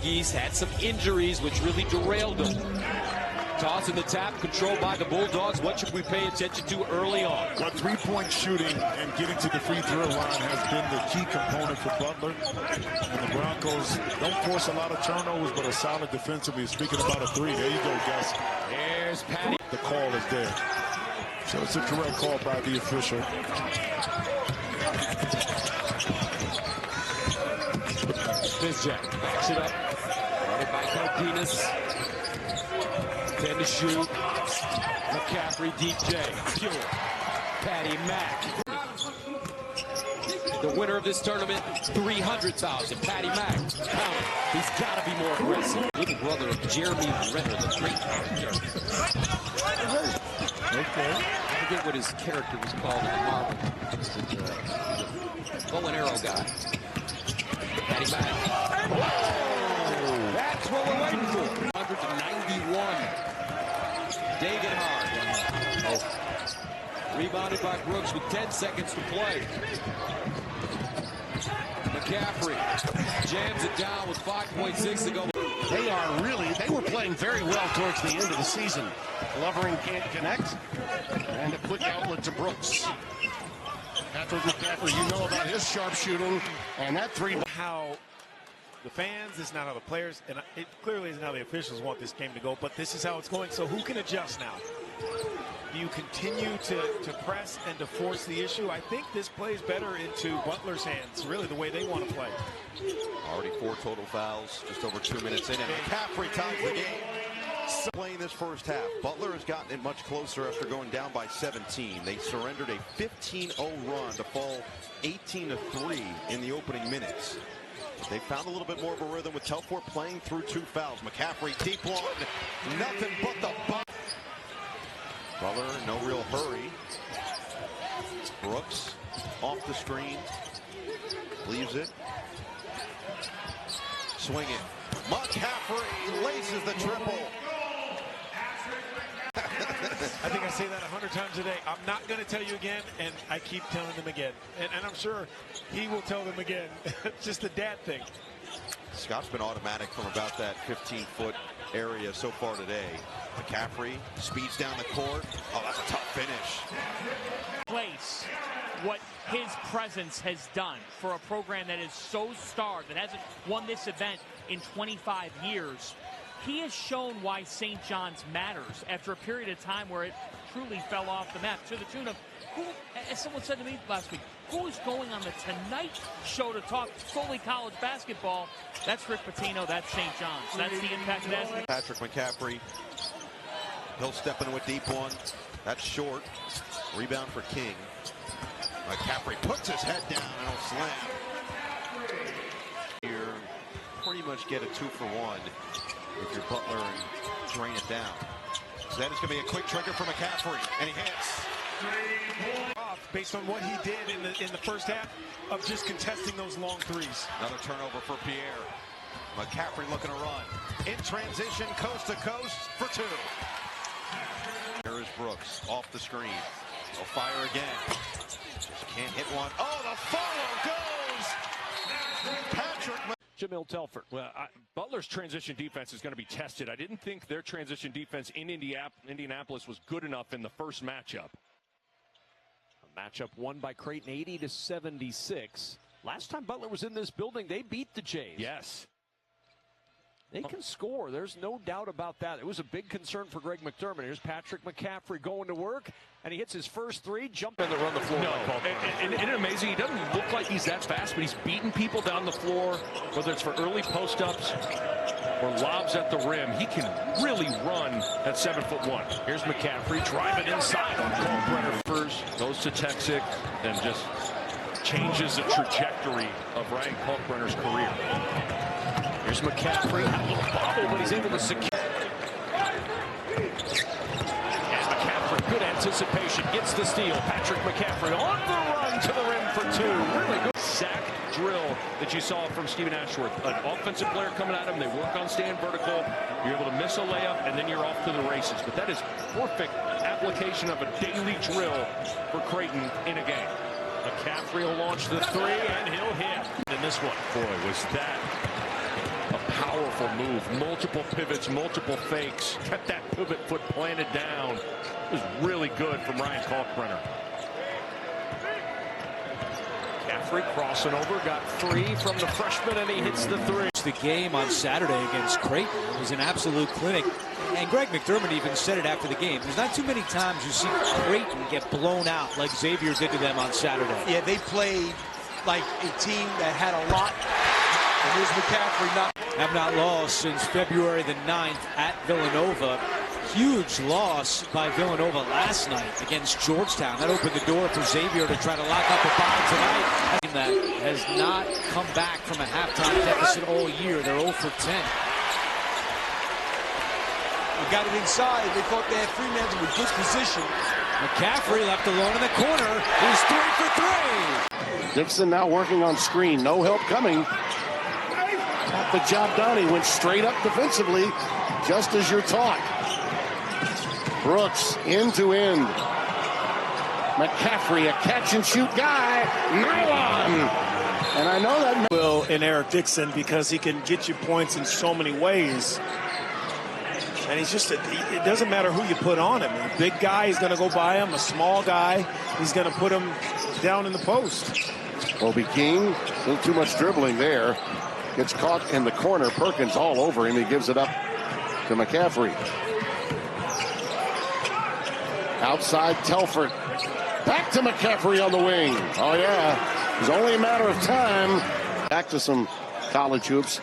Big East had some injuries, which really derailed them. Tossing the tap, controlled by the Bulldogs. What should we pay attention to early on? Well, three-point shooting and getting to the free throw line has been the key component for Butler. And the Broncos don't force a lot of turnovers, but are solid defensively. Speaking about a three, there you go, Gus. There's Patty. The call is there. So it's a correct call by the official. Bizjack backs it up. Running by Cardenas. 10 to shoot. McCaffery, deep J. Pure. Patty Mack. The winner of this tournament, $300,000. Patty Mack. Count. He's got to be more aggressive. Little brother of Jeremy Renner, the great actor. Okay. I forget what his character was called in the Marvel. Bow and arrow guy. Patty Mack. Whoa! That's what we're waiting for. 191. Dagan hard. Rebounded by Brooks with 10 seconds to play. McCaffery jams it down with 5.6 to go. They were playing very well towards the end of the season. Lovering can't connect. And a quick outlet to Brooks. Patrick McCaffery, you know about his sharpshooting. And that three. How the fans, this is not how the players, and it clearly isn't how the officials want this game to go, but this is how it's going. So who can adjust now? Do you continue to press and to force the issue? I think this plays better into Butler's hands, really the way they want to play. Already 4 total fouls, just over 2 minutes in, and McCaffery ties the game. Playing this first half, Butler has gotten it much closer after going down by 17. They surrendered a 15-0 run to fall 18-3 in the opening minutes. They found a little bit more of a rhythm with Telfort playing through 2 fouls. McCaffery deep one, nothing but the bottom. Butler, no real hurry. Brooks off the screen, leaves it. Swing it. McCaffery laces the triple. I think I say that 100 times a day. I'm not going to tell you again, and I keep telling them again. And I'm sure he will tell them again. Just the dad thing. Scott's been automatic from about that 15-foot area so far today. McCaffery speeds down the court. Oh, that's a tough finish. Place what his presence has done for a program that is so starved, that hasn't won this event in 25 years. He has shown why St. John's matters after a period of time where it truly fell off the map, to the tune of, who, as someone said to me last week, who is going on the Tonight Show to talk solely college basketball? That's Rick Pitino, that's St. John's. That's the impact of that. Patrick McCaffery, he'll step into a deep one. That's short. Rebound for King. McCaffery puts his head down and he'll slam. Here, pretty much get a 2-for-1 if you're Butler and drain it down. So that is going to be a quick trigger for McCaffery, and he hits. Based on what he did in the first half of just contesting those long threes. Another turnover for Pierre. McCaffery looking to run. In transition, coast to coast for 2. Here is Brooks off the screen. He'll fire again. Just can't hit one. Oh, the follow goes! Patrick. Jamil Telfort. Well, Butler's transition defense is going to be tested. I didn't think their transition defense in Indianapolis was good enough in the first matchup. A matchup won by Creighton 80-76. Last time Butler was in this building, they beat the Jays. Yes. They can score. There's no doubt about that. It was a big concern for Greg McDermott. Here's Patrick McCaffery going to work, and he hits his first 3, jumping to run the floor. No, and isn't it amazing? He doesn't look like he's that fast, but he's beating people down the floor, whether it's for early post-ups or lobs at the rim. He can really run at 7'1". Here's McCaffery driving inside on Kalkbrenner first, goes to Texic, and just changes the trajectory of Ryan Kalkbrenner's career. Here's McCaffery, a little bobble, but he's able to secure. And McCaffery, good anticipation, gets the steal. Patrick McCaffery on the run to the rim for 2. Really good sack drill that you saw from Stephen Ashworth. An offensive player coming at him, they work on staying vertical. You're able to miss a layup, and then you're off to the races. But that is perfect application of a daily drill for Creighton in a game. McCaffery will launch the 3, and he'll hit. In this one, boy, was that a powerful powerful move. Multiple pivots, multiple fakes. Kept that pivot foot planted down. It was really good from Ryan Kalkbrenner. McCaffery crossing over, got free from the freshman, and he hits the three. The game on Saturday against Creighton was an absolute clinic. And Greg McDermott even said it after the game. There's not too many times you see Creighton get blown out like Xavier did to them on Saturday. Yeah, they played like a team that had a lot. And here's McCaffery have not lost since February the 9th at Villanova. Huge loss by Villanova last night against Georgetown. That opened the door for Xavier to try to lock up a bottom tonight. A team that has not come back from a halftime deficit all year. They're 0 for 10. They got it inside. They thought they had Freemantle in good position. McCaffery left alone in the corner. He's 3 for 3. Dixon now working on screen. No help coming. Got the job done. He went straight up defensively, just as you're taught. Brooks end to end. McCaffery, a catch and shoot guy. Nylon. And I know that Will in Eric Dixon because he can get you points in so many ways. And he's just, it doesn't matter who you put on him. A big guy, he's going to go by him. A small guy, he's going to put him down in the post. Obi King, a little too much dribbling there. Gets caught in the corner. Perkins all over him. He gives it up to McCaffery. Outside Telford. Back to McCaffery on the wing. Oh, yeah. It was only a matter of time. Back to some college hoops.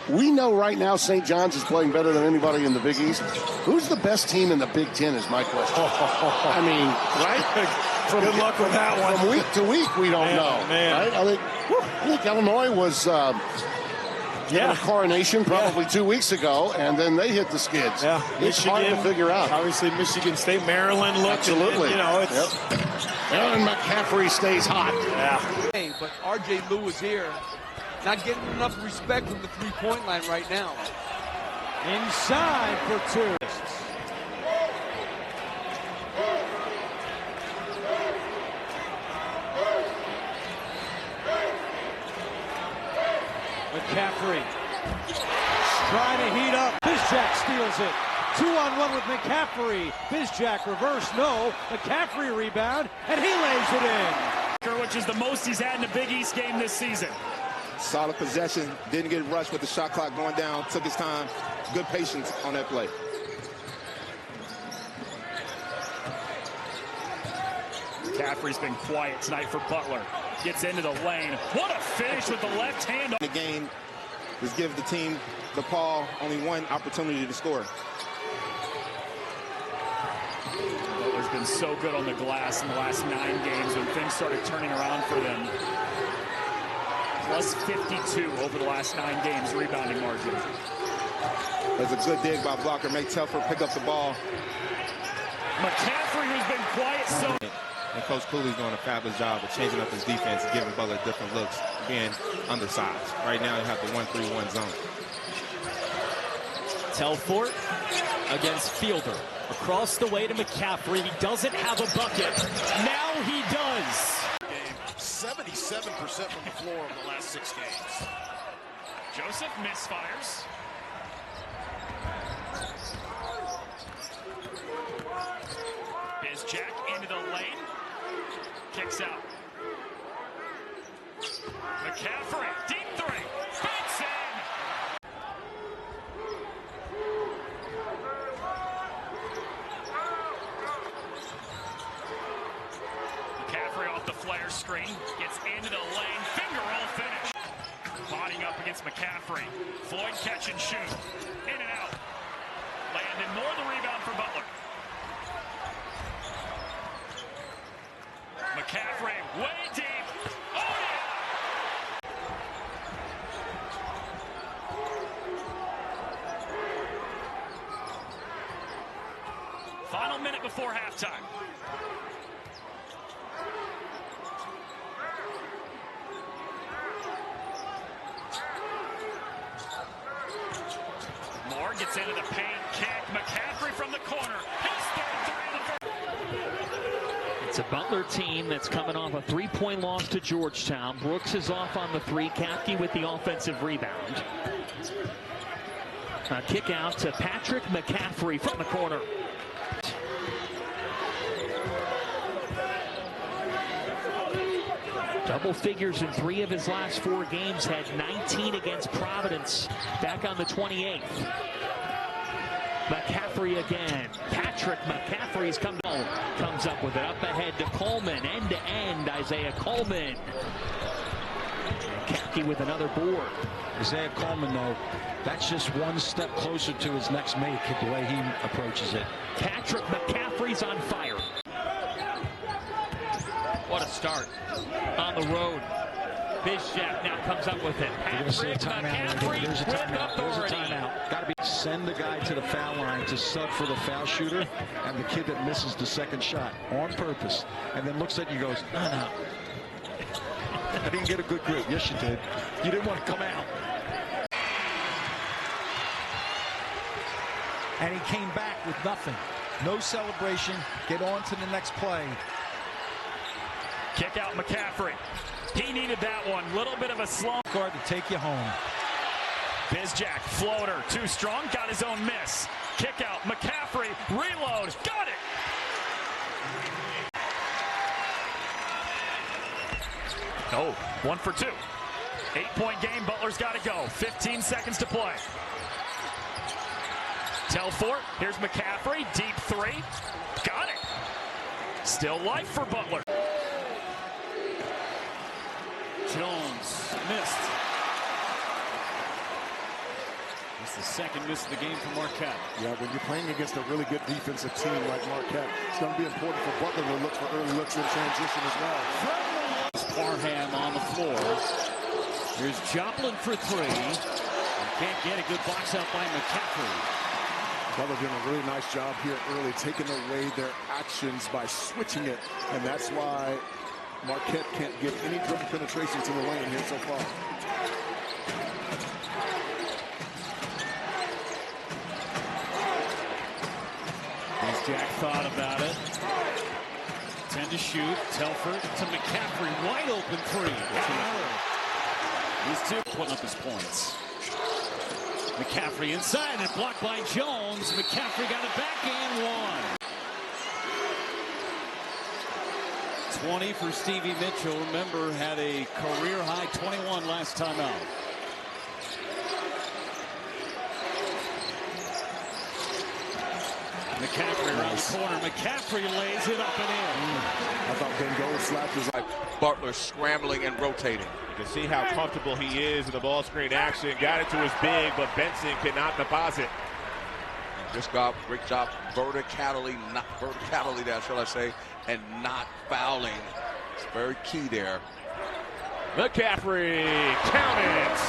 We know right now St. John's is playing better than anybody in the Big East. Who's the best team in the Big Ten is my question. I mean, right? Good luck with that one. From week to week, we don't know. Man. Right? I think Illinois was given a coronation probably 2 weeks ago, and then they hit the skids. Yeah. It's hard to figure out. Obviously, Michigan State, Maryland looked. Absolutely. And, it's. And McCaffery stays hot. Yeah. But R.J. Lewis here, not getting enough respect from the three-point line right now. Inside for 2. McCaffery trying to heat up. Bizjack steals it. 2-on-1 with McCaffery. Bizjack reverse, no. McCaffery rebound, and he lays it in. Which is the most he's had in a Big East game this season. Solid possession, didn't get rushed with the shot clock going down, took his time. Good patience on that play. McCaffery's been quiet tonight for Butler. Gets into the lane. What a finish with the left hand. The game is give the team, the Paul, only one opportunity to score. Butler's been so good on the glass in the last 9 games when things started turning around for them. Plus 52 over the last 9 games rebounding margin. That's a good dig by blocker. Make Telford pick up the ball. McCaffery, who's been quiet so. And Coach Cooley's doing a fabulous job of changing up his defense, giving Butler different looks, being undersized. Right now, you have the 1-3-1 zone. Telford against Fielder. Across the way to McCaffery. He doesn't have a bucket. Now he does. 77% from the floor in the last 6 games. Joseph misfires. Bizjack into the lane. Kicks out. McCaffery, deep 3. Benson! McCaffery off the flare screen. Gets into the lane. Finger roll finish. Bodying up against McCaffery. Floyd catch and shoot. In and out. Landon Moore the rebound for Butler. McCaffery way deep. Oh, yeah! Final minute before halftime. Moore gets into the paint. Kick. McCaffery from the corner. His third 3 of the first. It's a Butler team that's coming off a 3-point loss to Georgetown. Brooks is off on the 3. Kapke with the offensive rebound. A kick out to Patrick McCaffery from the corner. Double figures in 3 of his last 4 games, had 19 against Providence back on the 28th. McCaffery again. Patrick McCaffery's comes up with it. Up ahead to Coleman. End to end, Isaiah Coleman. Khaki with another board. Isaiah Coleman, though, that's just one step closer to his next make, the way he approaches it. Patrick McCaffery's on fire. What a start on the road. Bizjack now comes up with it. Patrick McCaffery There's a with timeout. There's a authority. timeout. Got to be send the guy to the foul line to sub for the foul shooter and the kid that misses the second shot on purpose and then looks at you and goes, no. I didn't get a good grip. Yes, you did. You didn't want to come out. And he came back with nothing. No celebration. Get on to the next play. Kick out McCaffery. He needed that one. Little bit of a slump. Guard to take you home. Bizjack, floater, too strong, got his own miss. Kick out, McCaffery, reload, got it! Oh, 1 for 2. 8-point game, Butler's got to go. 15 seconds to play. Telfort, here's McCaffery, deep 3. Got it! Still life for Butler. Jones missed. It's the second miss of the game for Marquette. Yeah, when you're playing against a really good defensive team like Marquette, it's going to be important for Butler to look for early looks in transition as well. Parham on the floor. Here's Joplin for 3. Can't get a good box out by McCaffery. Butler doing a really nice job here early, taking away their actions by switching it, and that's why Marquette can't get any dribble penetration to the lane here so far. Jack thought about it. 10 to shoot. Telfort to McCaffery. Wide open 3. These two putting up his points. McCaffery inside and blocked by Jones. McCaffery got it back and 1. 20 for Stevie Mitchell. Remember, had a career high 21 last time out. McCaffery around the corner. McCaffery lays it up and in. I thought Ben Gold slapped his eye. Butler scrambling and rotating. You can see how comfortable he is in the ball screen action. Got it to his big, but Benson cannot deposit. Just got great job verticality, not verticality there, shall I say, and not fouling. It's very key there. McCaffery, count it.